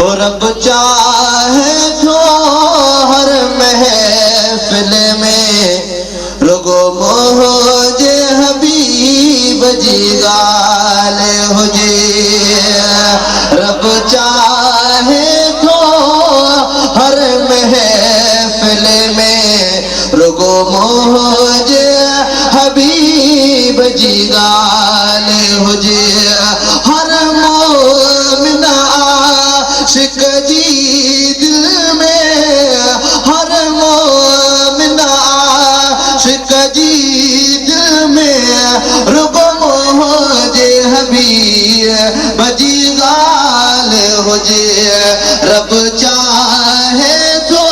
रब चाहे तो हर महफिल में रुगो मोहजे हबीब जी गाल हुजे। रब चाहे तो हर महफिल में रुगो मोहजे हबीब जी गाल हुजे। हर मोमिना आशिक जी दिल में, हर मोमिना आशिक जी दिल में रुगो मोहजे हबीब जी गाल हुजे। रब चाहे तो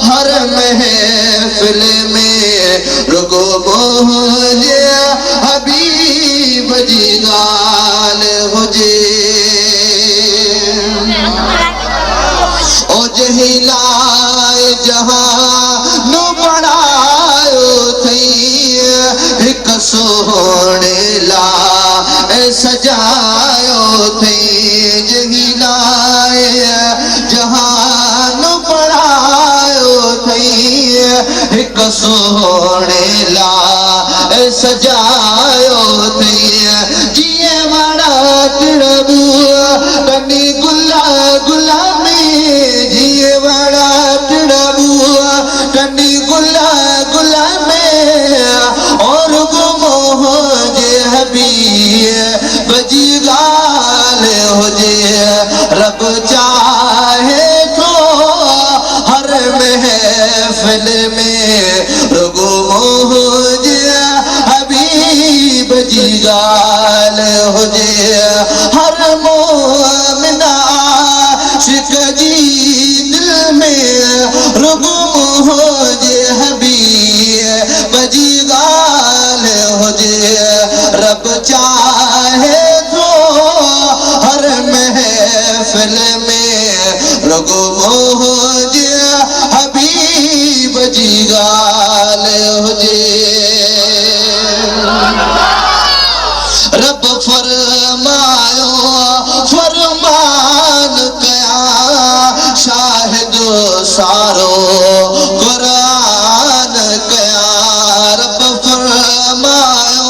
हर महफिल में रुगो मोहजे हबीब जी गाल हुजे। ओ जहिलाए जहां नु बणायो थई, हिक सोहणे ला सजायो थई। जहिलाए जहां नु बणायो थई, हिक सोहणे ला सजायो थई। जिए वड़ा टिड़बू कनी गुला गुलामी, जिए वड़ा टिड़बू कनी गुला गुलामी, और गुमो जे हबीब जी गाल हुजे। रब चाहे तो हर महफिल में रुगो मोहजे हबीब जी गाल हुजे। हर मोमिना आशिक जी दिल में रुगो मोहजे हबीब जी गाल हुजे। रब चाहे तो हर महफिल में रुगो मोहजे हबीब जी गाल हुजे। रब फरमायो फरमान कया शाहिदो सारो कुरान कया। रब फरमायो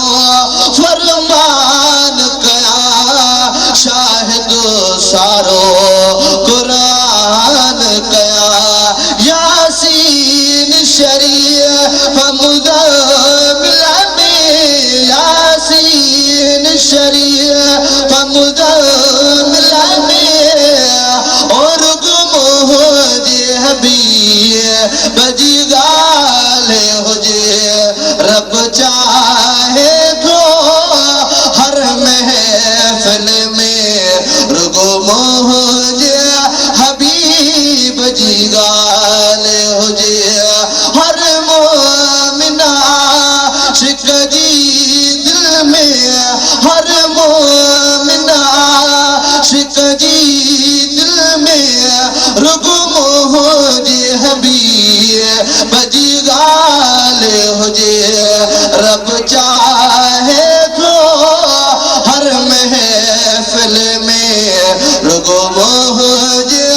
फरमान कया शाहिदो सारो कुरान कया। यासीन शरीफ मुदम्मिला में, यासीन शरीफ मुदम्मिला में, और गुमोहजे हबीब जी गाल हुजे। रब चाहे तो हर महफिल में रुगो मोहजे हबीब जी गाल हुजे। हर मोमिना आशिक जी दिल में, हर मोमिना आशिक जी दिल में रुगो मोहजे हबीब जी गाल हुजे। रब चाहे तो हर महफिल में रुगो मोहजे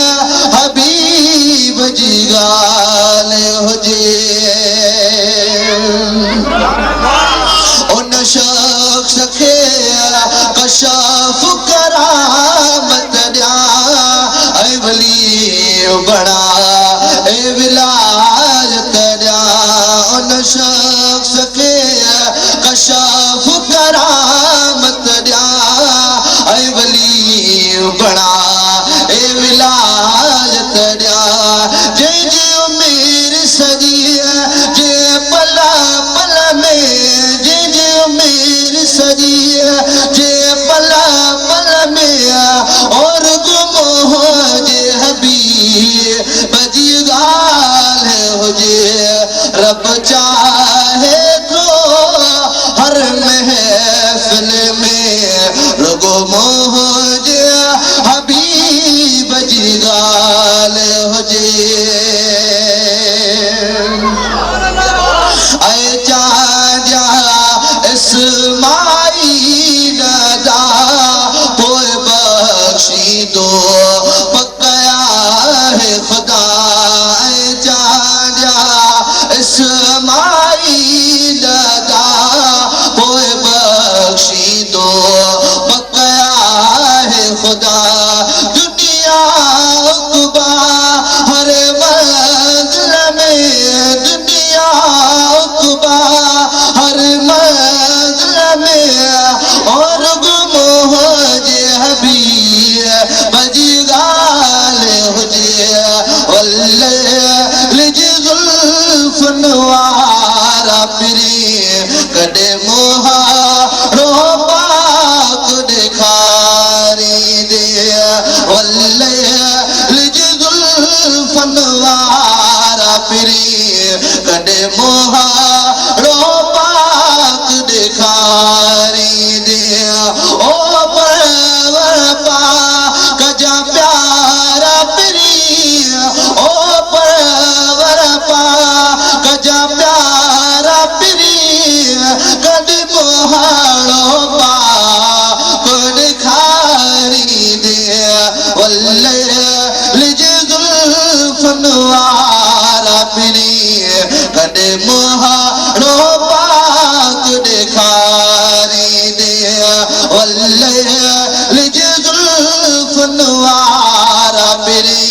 हबीब जी गाल हुजे। उन शख्स खे कशाफ करामत ॾिया, ऐं वली बणा ऐं विलायत ॾिया। उन शख्स खे कशाफ करामत ॾिया, ऐं वली बणा ऐं विलायत ॾिया। जंहिंजी उमीर सजी जे पला पल में, जंहिंजी उमीर सजी जे पला पल में, और गुमोहजे हबीब जी गाल हुजे। रब चाहे तो हर महफिल में रुगो मोहजे हबीब जी गाल हुजे। ऐ चांजा इस्माइल दा पोइ बख्शी दो खुदा दुनिया उक़बा हर मंज़िल में दुनिया उक़बा हर मंज़िल में और गुम हो जे हबीब बजी गाल हुजे वल्ले लिज ज़ुल्फ़न वारा पिरी कॾे मुहारो पाक ॾेखारी दे वल्ले लिज ज़ुल्फ़न वारा पिरी कॾे मुहारो पाक ॾेखारी दे ओ परवर पाक जा प्यारा पिरी ओ परवर पाक जा प्यारा पिरी कॾे मुहारो पाक ॾेखारी दे वल्ले लिज ज़ुल्फ़न वारा पिरी कॾे मुहारो पाक ॾेखारी दे वल्ले लिज ज़ुल्फ़न वारा पिरी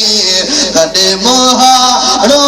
कॾे मुहारो